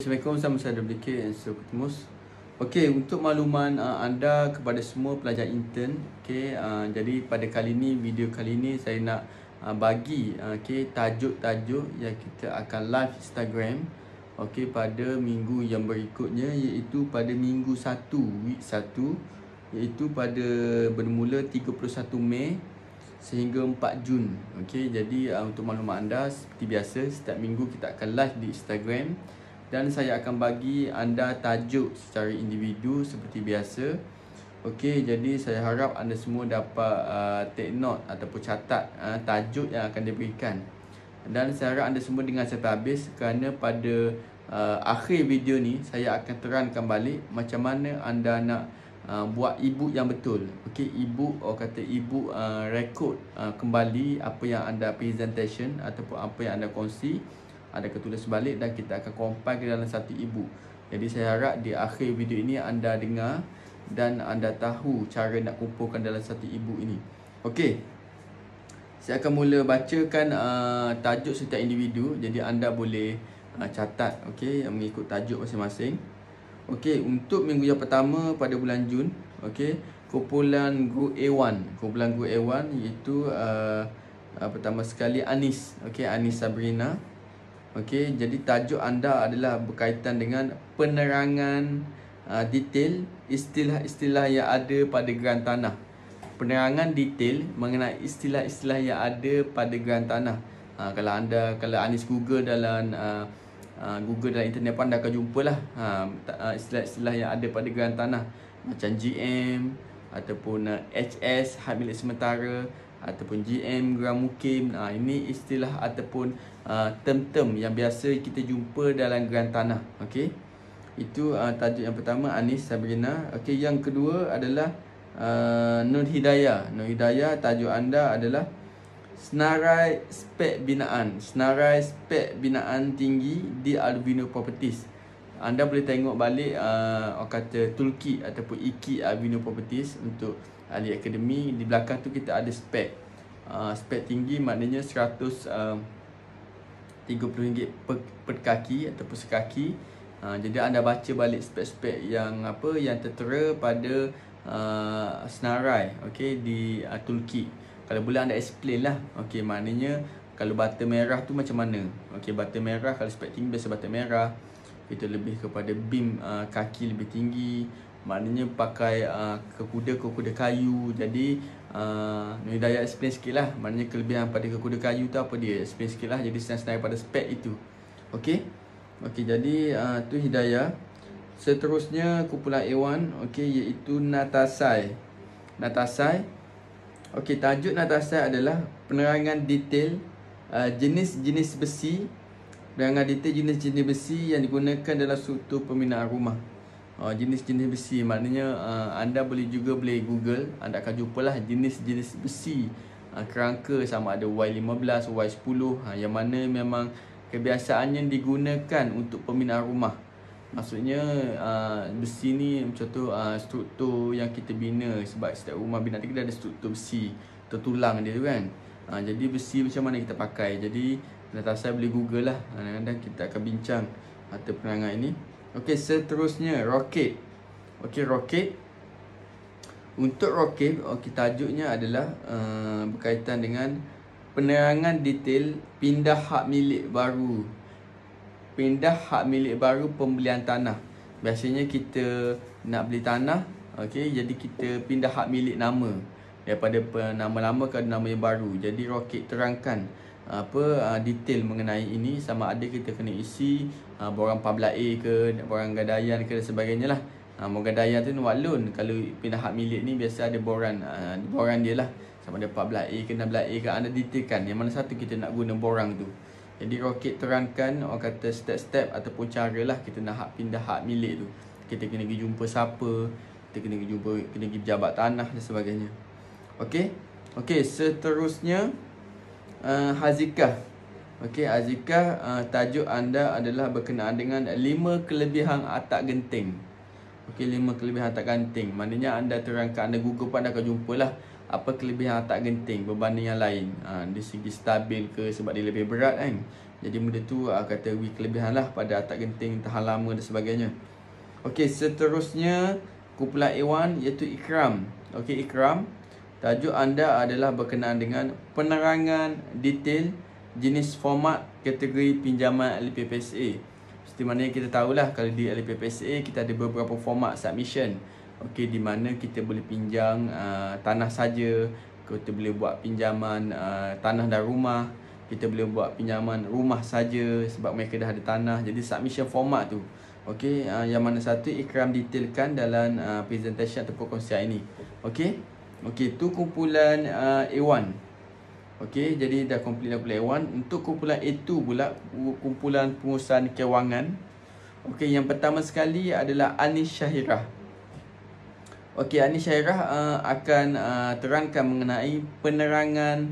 Assalamualaikum, sama saya WK and Sokutumus. Okey, untuk makluman anda kepada semua pelajar intern, jadi pada kali ni, video kali ni saya nak bagi tajuk-tajuk yang kita akan live Instagram pada minggu yang berikutnya, iaitu pada minggu 1 week 1, iaitu pada bermula 31 Mei sehingga 4 Jun. Jadi untuk maklumat anda, seperti biasa setiap minggu kita akan live di Instagram dan saya akan bagi anda tajuk secara individu seperti biasa. Jadi saya harap anda semua dapat take note ataupun catat tajuk yang akan diberikan. Dan saya harap anda semua dengar sampai habis, kerana pada akhir video ni saya akan terangkan balik macam mana anda nak buat e-book yang betul. E-book, e-book record kembali apa yang anda presentation ataupun apa yang anda kongsi, ada ketulis balik dan kita akan compile ke dalam satu e-book. Jadi saya harap di akhir video ini anda dengar dan anda tahu cara nak kumpulkan dalam satu e-book ini. Saya akan mula bacakan tajuk setiap individu. Jadi anda boleh catat mengikut tajuk masing-masing. Untuk minggu yang pertama pada bulan Jun, kumpulan group A1. Kumpulan group A1 iaitu pertama sekali Anis, Anis Sabrina. Jadi tajuk anda adalah berkaitan dengan penerangan detail istilah-istilah yang ada pada geran tanah. Penerangan detail mengenai istilah-istilah yang ada pada geran tanah. Kalau Anis Google dalam internet pun anda akan jumpa lah istilah-istilah yang ada pada geran tanah, macam GM ataupun HS, had milik sementara, ataupun GM, geran mukim. Ini istilah ataupun term-term yang biasa kita jumpa dalam geran tanah. Itu tajuk yang pertama, Anis Sabrina. Yang kedua adalah Nur Hidayah. Nur Hidayah, tajuk anda adalah Senarai Spek Binaan. Senarai Spek Binaan Tinggi di Alvino Properties. Anda boleh tengok balik toolkit ataupun e-kit Alvino Properties untuk ahli akademi. Di belakang tu kita ada spek. Spek tinggi maknanya RM130 per kaki ataupun sekaki. Jadi anda baca balik spek-spek yang tertera pada senarai di toolkit. Kalau boleh anda explain lah. Maknanya kalau bata merah tu macam mana. Bata merah, kalau spek tinggi biasa bata merah, kita lebih kepada beam kaki lebih tinggi, maknanya pakai kekuda kayu. Jadi Nur Hidayah explain sikit lah, maknanya kelebihan pada kekuda kayu tu apa dia, explain sikit lah. Jadi senang pada spek itu. Jadi tu Hidayah. Seterusnya kumpulan A1 iaitu Natasai. Tajuk Natasai adalah penerangan detail jenis-jenis besi. Penerangan detail jenis-jenis besi yang digunakan dalam struktur pembinaan rumah. Jenis-jenis besi maknanya anda boleh Google, anda akan jumpalah jenis-jenis besi kerangka, sama ada Y15, Y10, yang mana memang kebiasaannya digunakan untuk pembinaan rumah. Maksudnya besi ni contoh struktur yang kita bina, sebab setiap rumah binaan kita ada struktur besi, tulang dia tu kan. Jadi besi macam mana kita pakai. Jadi Natasha boleh Google lah, kadang-kadang kita akan bincang atau penerangan ini. Seterusnya roket. Roket. Untuk roket, tajuknya adalah berkaitan dengan penerangan detail pindah hak milik baru. Pindah hak milik baru pembelian tanah. Biasanya kita nak beli tanah, jadi kita pindah hak milik nama daripada nama lama ke nama yang baru. Jadi roket terangkan detail mengenai ini, sama ada kita kena isi borang 14A ke, borang gadaian ke dan sebagainya lah. Borang gadaian tu buat loan. Kalau pindah hak milik ni biasa ada borang dia lah, sama ada 14A ke 16A ke, anda detailkan yang mana satu kita nak guna borang tu. Jadi roket terangkan step-step ataupun cara lah kita nak pindah hak milik tu. Kita kena pergi jumpa siapa, kita kena pergi pejabat tanah dan sebagainya. Seterusnya Hazikah. Hazikah, tajuk anda adalah berkenaan dengan 5 kelebihan atak genting. 5 kelebihan atak genting. Maknanya anda terangkan, anda Google pun anda akan jumpalah apa kelebihan atak genting berbanding yang lain. Dari segi stabil ke, sebab dia lebih berat kan. Jadi benda tu kata kelebihan lah pada atak genting, tahan lama dan sebagainya. Okey, seterusnya kumpulan A1 iaitu ikram. Okey, ikram. Tajuk anda adalah berkenaan dengan penerangan detail jenis format kategori pinjaman LPPSA. Seperti mana yang kita tahulah, kalau di LPPSA kita ada beberapa format submission. Okey, di mana kita boleh pinjam tanah saja, kita boleh buat pinjaman tanah dan rumah, kita boleh buat pinjaman rumah saja sebab mereka dah ada tanah. Jadi submission format tu. Okey, yang mana satu Ikram detailkan dalam presentation atau perkongsian ini. Okey. Okey, tu kumpulan A1. Okey, jadi dah complete kumpulan A1. Untuk kumpulan A2 pula, kumpulan pengurusan kewangan. Okey, yang pertama sekali adalah Anis Syahirah. Okey, Anis Syahirah akan terangkan mengenai penerangan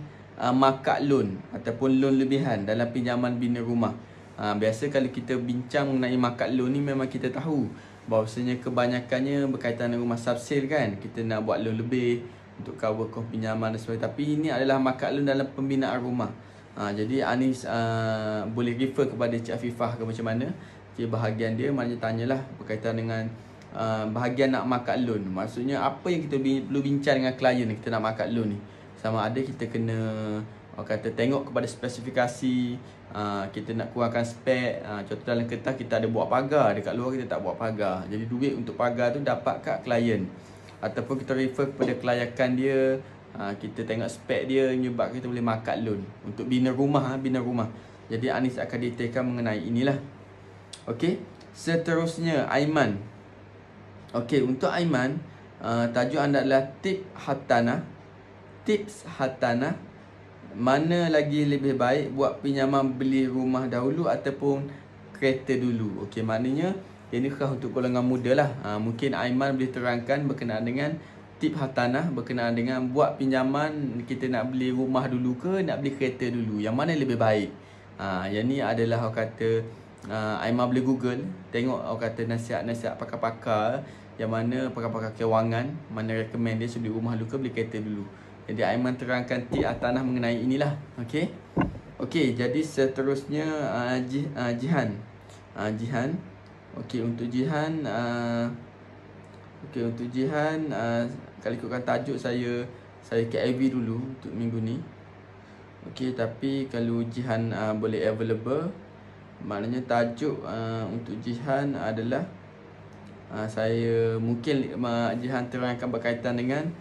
markah loan ataupun loan lebihan dalam pinjaman bina rumah. Biasa kalau kita bincang mengenai markah loan ni, memang kita tahu bahawasanya kebanyakannya berkaitan dengan rumah subsale kan. Kita nak buat loan lebih untuk cover kos pinjaman dan sebagainya. Tapi ini adalah markah loan dalam pembinaan rumah. Jadi Anis boleh refer kepada Cik Afifah ke macam mana. Okay, bahagian dia maknanya tanyalah berkaitan dengan bahagian nak markah loan. Maksudnya apa yang kita perlu bincang dengan klien kita nak markah loan ni. Sama ada kita kena kata tengok kepada spesifikasi, kita nak kurangkan spek. Contoh dalam kertas kita ada buat pagar, dekat luar kita tak buat pagar. Jadi duit untuk pagar tu dapat kat klien. Ataupun kita refer kepada kelayakan dia, kita tengok spek dia, menyebab kita boleh markah loan untuk bina rumah. Jadi Anis akan detailkan mengenai inilah. Okey, seterusnya Aiman. Okey, untuk Aiman, tajuk anda adalah tips hartanah. Mana lagi lebih baik buat pinjaman beli rumah dahulu ataupun kereta dulu. Okey, maknanya ini khas untuk golongan muda lah. Mungkin Aiman boleh terangkan berkenaan dengan tip hartanah, berkenaan dengan buat pinjaman, kita nak beli rumah dulu ke nak beli kereta dulu, yang mana lebih baik. Yang ni adalah orang kata Aiman boleh Google, tengok orang kata nasihat-nasihat pakar-pakar, yang mana pakar-pakar kewangan mana recommend dia beli rumah dulu ke beli kereta dulu. Jadi Aiman terangkan tip hartanah mengenai inilah. Okey. Okey, jadi seterusnya Jihan. Jihan. Okey, untuk Jihan kalau ikutkan tajuk saya KIV dulu untuk minggu ni. Okey, tapi kalau Jihan boleh available, maknanya tajuk untuk Jihan adalah saya mungkin Jihan terangkan berkaitan dengan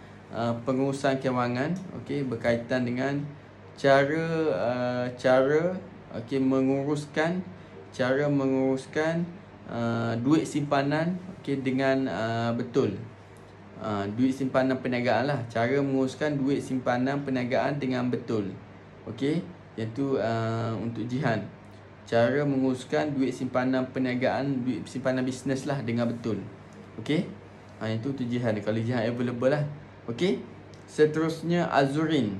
pengurusan kewangan. Okey, berkaitan dengan cara menguruskan duit simpanan dengan betul. Duit simpanan perniagaan lah. Cara menguruskan duit simpanan perniagaan dengan betul. Okey, iaitu untuk Jihan. Cara menguruskan duit simpanan perniagaan, duit simpanan bisnes lah dengan betul. Okey, itu untuk Jihan. Kalau Jihan available lah. Okey, seterusnya Azurin.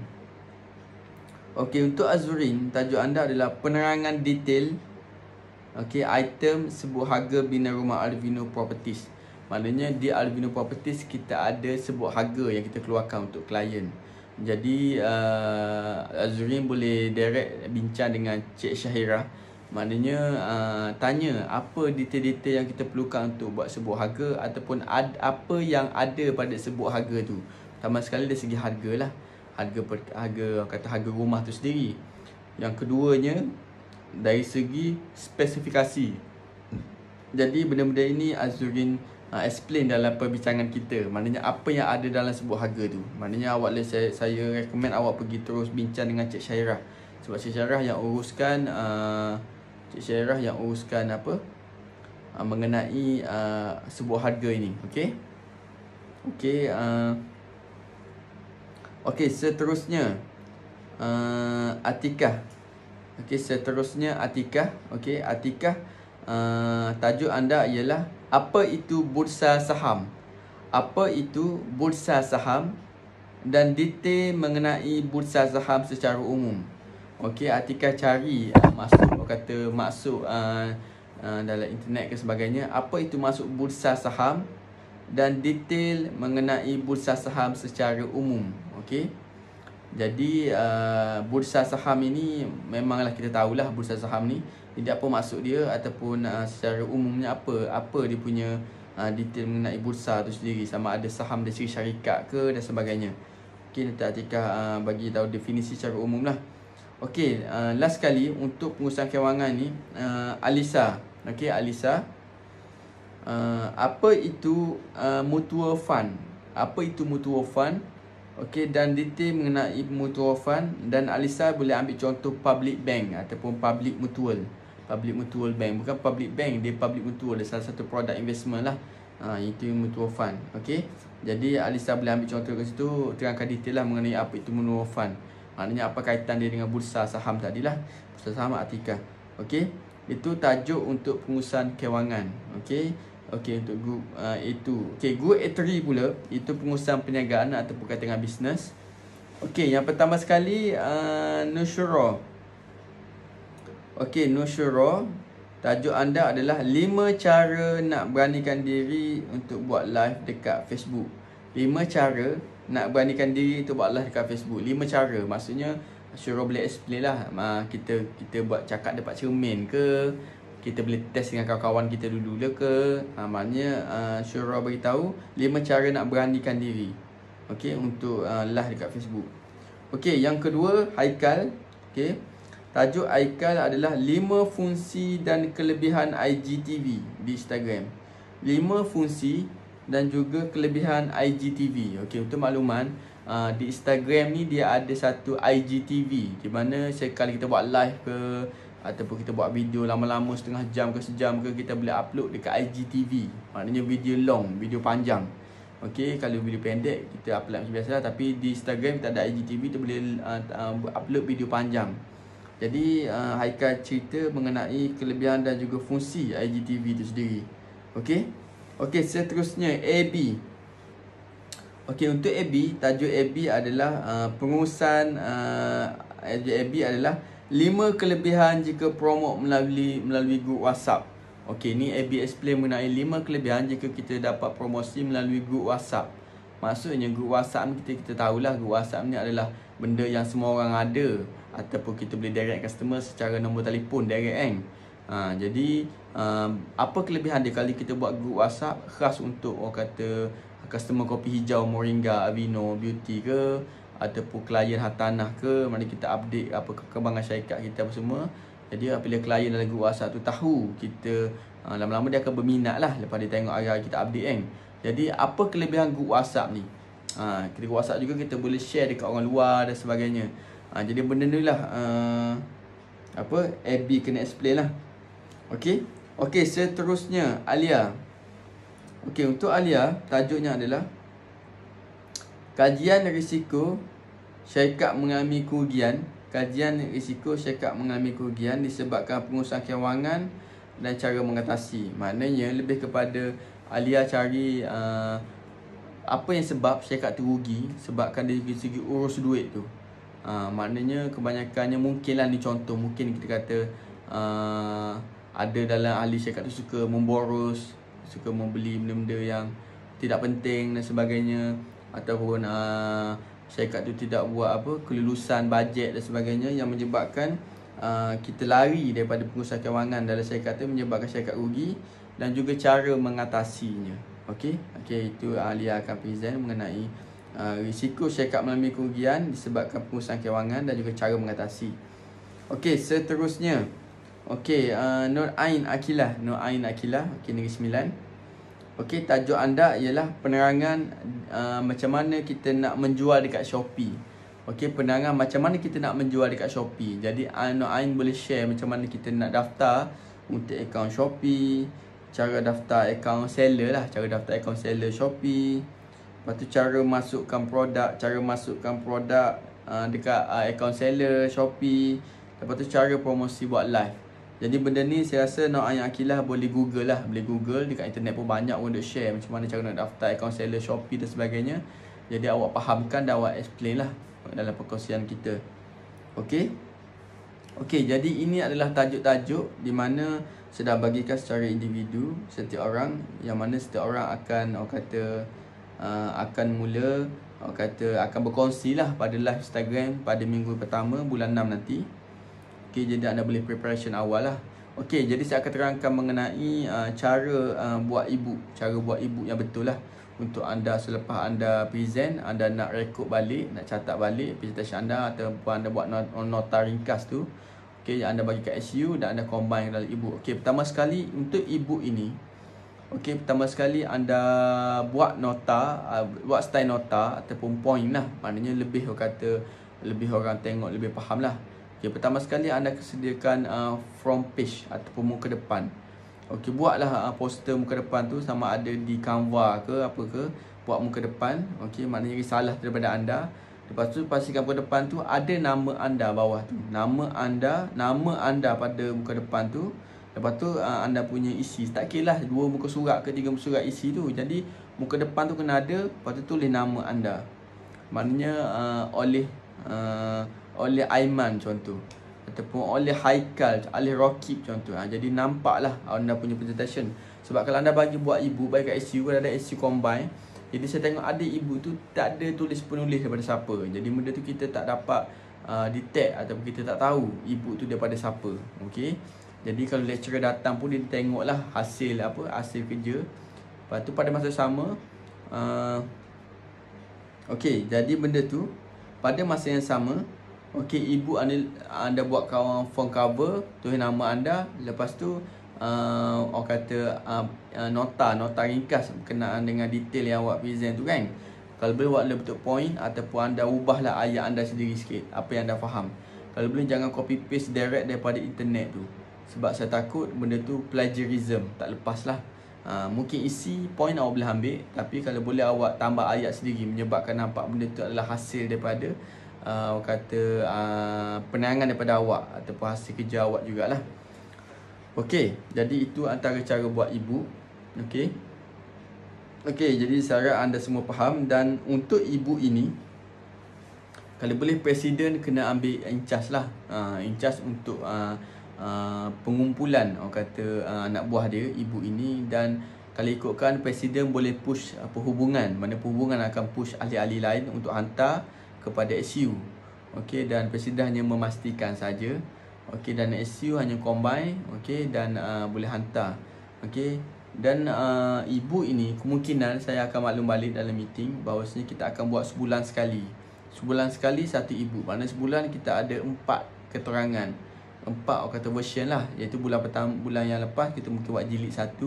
Okey, untuk Azurin, tajuk anda adalah penerangan detail item sebut harga bina rumah Alvino Properties. Maknanya di Alvino Properties kita ada sebut harga yang kita keluarkan untuk klien. Jadi Azurin boleh direct bincang dengan Cik Syahirah. Maknanya tanya apa detail-detail yang kita perlukan untuk buat sebuah harga, ataupun apa yang ada pada sebuah harga tu. Pertama sekali dari segi harga lah. Harga rumah tu sendiri. Yang keduanya dari segi spesifikasi. Jadi benda-benda ini Azurin explain dalam perbincangan kita. Maknanya apa yang ada dalam sebuah harga tu. Maknanya saya recommend awak pergi terus bincang dengan Cik Syahirah. Sebab Cik Syahirah yang uruskan mengenai sebuah harga ini. Okey. Okey, seterusnya Atikah. Okey, seterusnya Atikah. Okey, Atikah, tajuk anda ialah apa itu bursa saham. Apa itu bursa saham dan detail mengenai bursa saham secara umum. Okey, Atikah cari masuk dalam internet ke sebagainya. Apa itu masuk bursa saham dan detail mengenai bursa saham secara umum. Okey. Jadi bursa saham ini memanglah kita tahulah bursa saham ni tidak apa maksud dia ataupun secara umumnya apa dia punya detail mengenai bursa tu sendiri, sama ada saham dari syarikat ke dan sebagainya. Okey, nanti Atikah bagi tahu definisi secara umum lah. Okey, last kali untuk pengurusan kewangan ni, Alisa. Okey, Alisa, apa itu mutual fund? Apa itu mutual fund? Okey, dan detail mengenai mutual fund, dan Alisa boleh ambil contoh public bank ataupun public mutual. Public mutual bank, bukan public bank, dia public mutual, dia salah satu produk investment lah. Itu mutual fund. Okey, jadi Alisa boleh ambil contoh kat situ, terangkan detail lah mengenai apa itu mutual fund. Maknanya apa kaitan dia dengan bursa saham tadilah, bursa saham Atikah. Okey, itu tajuk untuk pengurusan kewangan. Okey. Okey, untuk group itu. Okey, group A3 pula, itu pengurusan perniagaan atau berkaitan dengan bisnes. Okey, yang pertama sekali Nusyura. Okey, Nusyura, tajuk anda adalah 5 cara nak beranikan diri untuk buat live dekat Facebook. 5 cara nak beranikan diri untuk buat live dekat Facebook. 5 cara, maksudnya Syura boleh explain lah. Kita buat cakap depan cermin ke, kita boleh test dengan kawan-kawan kita dulu ke. Maknanya Syura beritahu 5 cara nak beranikan diri, okey, untuk live dekat Facebook. Okey, yang kedua Haikal. Okey, tajuk Haikal adalah 5 fungsi dan kelebihan IGTV di Instagram. 5 fungsi dan juga kelebihan IGTV. Okey, untuk makluman, di Instagram ni dia ada satu IGTV, di mana sekali kita buat live ke ataupun kita buat video lama-lama setengah jam ke sejam ke, kita boleh upload dekat IGTV. Maknanya video long, video panjang. Okey, kalau video pendek kita upload macam biasa lah, tapi di Instagram kita ada IGTV, tu boleh upload video panjang. Jadi Haikal cerita mengenai kelebihan dan juga fungsi IGTV itu sendiri. Okey. Okey, seterusnya AB. Okey, untuk AB, tajuk AB adalah pengurusan AB adalah 5 kelebihan jika promote melalui grup WhatsApp. Okey, ni AB explain mengenai 5 kelebihan jika kita dapat promosi melalui grup WhatsApp. Maksudnya grup WhatsApp ni kita tahulah, grup WhatsApp ni adalah benda yang semua orang ada, ataupun kita boleh direct customer secara nombor telefon direct kan. Jadi apa kelebihan dia kalau kita buat grup WhatsApp khas untuk orang kata customer kopi hijau, Moringa, Avino, Beauty ke, ataupun klien hartanah ke, mana kita update apa perkembangan syarikat kita apa semua. Jadi apabila klien dalam grup WhatsApp tu tahu kita, lama-lama dia akan berminat lah lepas dia tengok hari-hari kita update kan. Jadi apa kelebihan grup WhatsApp ni? Grup WhatsApp juga kita boleh share dekat orang luar dan sebagainya. Jadi benda ni lah AB kena explain lah. Okey. Okey, seterusnya Alia. Okey, untuk Alia tajuknya adalah kajian risiko syarikat mengalami kerugian. Kajian risiko syarikat mengalami kerugian disebabkan pengurusan kewangan dan cara mengatasi. Maknanya lebih kepada Alia cari apa yang sebab syarikat tu rugi, sebabkan dari segi urus duit tu. Maknanya kebanyakannya mungkinlah ni contoh, mungkin kita kata ada dalam ahli syarikat tu suka memboros, suka membeli benda-benda yang tidak penting dan sebagainya, ataupun syarikat tu tidak buat kelulusan bajet dan sebagainya, yang menyebabkan kita lari daripada pengurusan kewangan dalam syarikat tu, menyebabkan syarikat rugi, dan juga cara mengatasinya. Okey, itu Alia akan present mengenai risiko syarikat mengalami kerugian disebabkan pengurusan kewangan dan juga cara mengatasi. Okey, seterusnya Nur Ain Akilah. Okey, Negeri Sembilan. Okey, tajuk anda ialah penerangan macam mana kita nak menjual dekat Shopee. Okey, penerangan macam mana kita nak menjual dekat Shopee. Jadi Nur Ain boleh share macam mana kita nak daftar untuk akaun Shopee, cara daftar akaun seller lah, cara daftar akaun seller Shopee. Lepas tu cara masukkan produk, dekat akaun seller Shopee. Lepas tu cara promosi buat live. Jadi benda ni saya rasa Nur Ain Akilah boleh Google lah. Boleh Google, dekat internet pun banyak orang duk share macam mana cara nak daftar akaun seller Shopee dan sebagainya. Jadi awak fahamkan dan awak explain lah dalam perkongsian kita. Okey, jadi ini adalah tajuk-tajuk di mana sedang bagikan secara individu setiap orang, yang mana setiap orang akan akan mula kata akan berkongsi lah pada live Instagram pada minggu pertama bulan 6 nanti. Okey, jadi anda boleh preparation awal lah. Okey, jadi saya akan terangkan mengenai cara buat e-book. Cara buat e-book yang betul lah. Untuk anda selepas anda present, anda nak rekod balik, nak catat balik presentation anda, ataupun anda buat nota ringkas tu. Okey, anda bagi kat SU dan anda combine dalam e-book. Okey, pertama sekali untuk e-book ini, okey, pertama sekali anda buat nota, buat style nota ataupun point lah. Maknanya lebih orang tengok, lebih faham lah. Okay, pertama sekali anda sediakan front page ataupun muka depan. Okey, buatlah poster muka depan tu sama ada di Canva ke apa ke, buat muka depan. Okey, maknanya risalah daripada anda. Lepas tu pastikan muka depan tu ada nama anda bawah tu. Nama anda pada muka depan tu. Lepas tu anda punya isi. Tak kira lah 2 muka surat ke 3 muka surat isi tu. Jadi muka depan tu kena ada, lepas tu tulis nama anda. Maknanya oleh Aiman contoh, ataupun oleh Haikal, oleh Rokib contoh. Jadi nampaklah anda punya presentation. Sebab kalau anda bagi buat e-book baik kat SU, kalau ada SU combine, jadi saya tengok ada e-book tu tak ada tulis penulis daripada siapa. Jadi benda tu kita tak dapat detect ataupun kita tak tahu e-book tu daripada siapa. Okey. Jadi kalau lecturer datang pun dia tengoklah hasil kerja. Lepas tu pada masa sama okey, jadi benda tu pada masa yang sama, okey, e-book anda buat front cover, tulis nama anda. Lepas tu orang kata nota ringkas berkenaan dengan detail yang awak present tu kan. Kalau boleh buat lebih point ataupun anda ubahlah ayat anda sendiri sikit, apa yang anda faham. Kalau boleh jangan copy paste direct daripada internet tu. Sebab saya takut benda tu plagiarism, tak lepas lah. Mungkin isi point awak boleh ambil, tapi kalau boleh awak tambah ayat sendiri, menyebabkan nampak benda tu adalah hasil daripada penerangan daripada awak ataupun hasil kerja awak jugalah. Okey, jadi itu antara cara buat e-book. Okey, jadi saya harap anda semua faham. Dan untuk e-book ini, kalau boleh presiden kena ambil in charge lah. In charge untuk pengumpulan orang kata anak buah dia e-book ini. Dan kalau ikutkan presiden boleh push perhubungan, mana perhubungan akan push ahli-ahli lain untuk hantar kepada SU. Okey, dan presiden hanya memastikan saja. Okey, dan SU hanya combine, okey, dan boleh hantar. Okey, dan e-book ini kemungkinan saya akan maklum balik dalam meeting bahawasanya kita akan buat sebulan sekali. Sebulan sekali satu e-book. Maknanya sebulan kita ada 4 keterangan. 4 orang kata version lah, iaitu bulan pertama, bulan yang lepas kita mungkin buat jilid 1,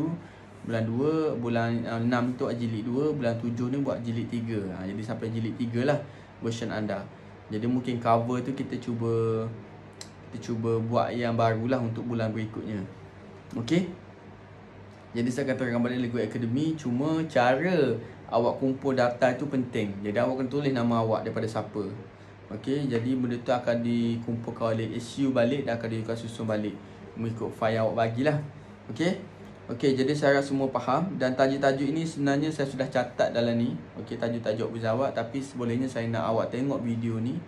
bulan 2, bulan 6 tu buat jilid 2, bulan 7 ni buat jilid 3. Jadi sampai jilid 3 lah version anda. Jadi mungkin cover tu kita cuba buat yang barulah untuk bulan berikutnya. Okey. Jadi saya akan terangkan balik Lego Academy. Cuma cara awak kumpul data itu penting. Jadi awak kena tulis nama awak daripada siapa. Okey, jadi benda tu akan dikumpulkan oleh SU balik dan akan susun balik mengikut file awak bagilah. Okey. Okey, jadi saya harap semua faham. Dan tajuk-tajuk ini sebenarnya saya sudah catat dalam ni. Okey, tajuk-tajuk quiz awak, tapi sebolehnya saya nak awak tengok video ni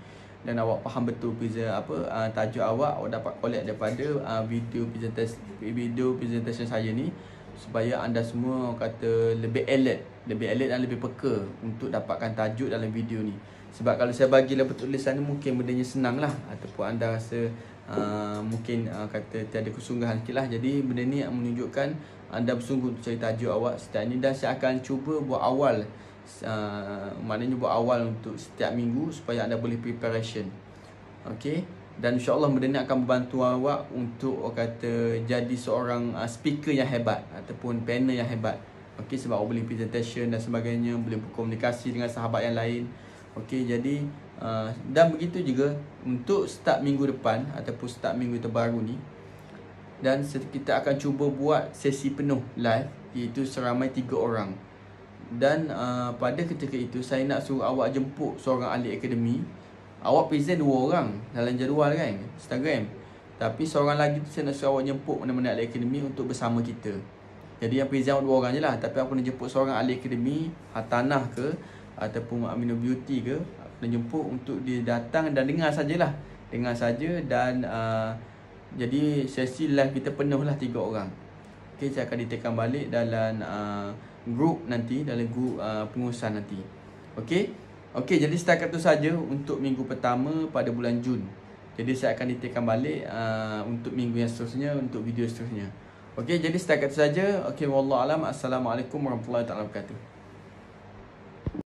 dan awak faham betul tajuk awak dapat collect daripada video presentation saya ni, supaya anda semua kata lebih alert dan lebih peka untuk dapatkan tajuk dalam video ni. Sebab kalau saya bagi dalam tulisan ni mungkin bendanya senang lah, ataupun anda rasa mungkin kata tiada kesungguhan sikit lah. Jadi benda ni menunjukkan anda bersungguh untuk cari tajuk awak setiap ni. Dan saya akan cuba buat awal, maknanya buat awal untuk setiap minggu supaya anda boleh preparation. Okey. Dan insyaAllah benda ni akan membantu awak untuk kata jadi seorang speaker yang hebat ataupun panel yang hebat. Okey, sebab awak boleh presentation dan sebagainya, boleh berkomunikasi dengan sahabat yang lain. Okey, jadi dan begitu juga untuk start minggu depan ataupun start minggu terbaru ni. Dan kita akan cuba buat sesi penuh live, iaitu seramai 3 orang. Dan pada ketika itu saya nak suruh awak jemput seorang ahli akademi. Awak present 2 orang dalam jadual kan, Instagram. Tapi seorang lagi tu saya nak suruh awak jemput mana-mana ahli akademi untuk bersama kita. Jadi yang present 2 orang je lah, tapi aku nak jemput seorang ahli akademi, Hatanah ke ataupun Amino Beauty ke, nak jemput untuk dia datang dan dengar sajalah. Dengar saja. Dan jadi sesi live kita penuh lah 3 orang. Okay, saya akan ditekan balik dalam group nanti, dalam group pengurusan nanti. Okay. Okey, jadi setakat itu saja untuk minggu pertama pada bulan Jun. Jadi saya akan detailkan balik untuk minggu yang seterusnya, untuk video seterusnya. Okey, jadi setakat itu saja. Okey, wallahu alam. Assalamualaikum warahmatullahi wabarakatuh.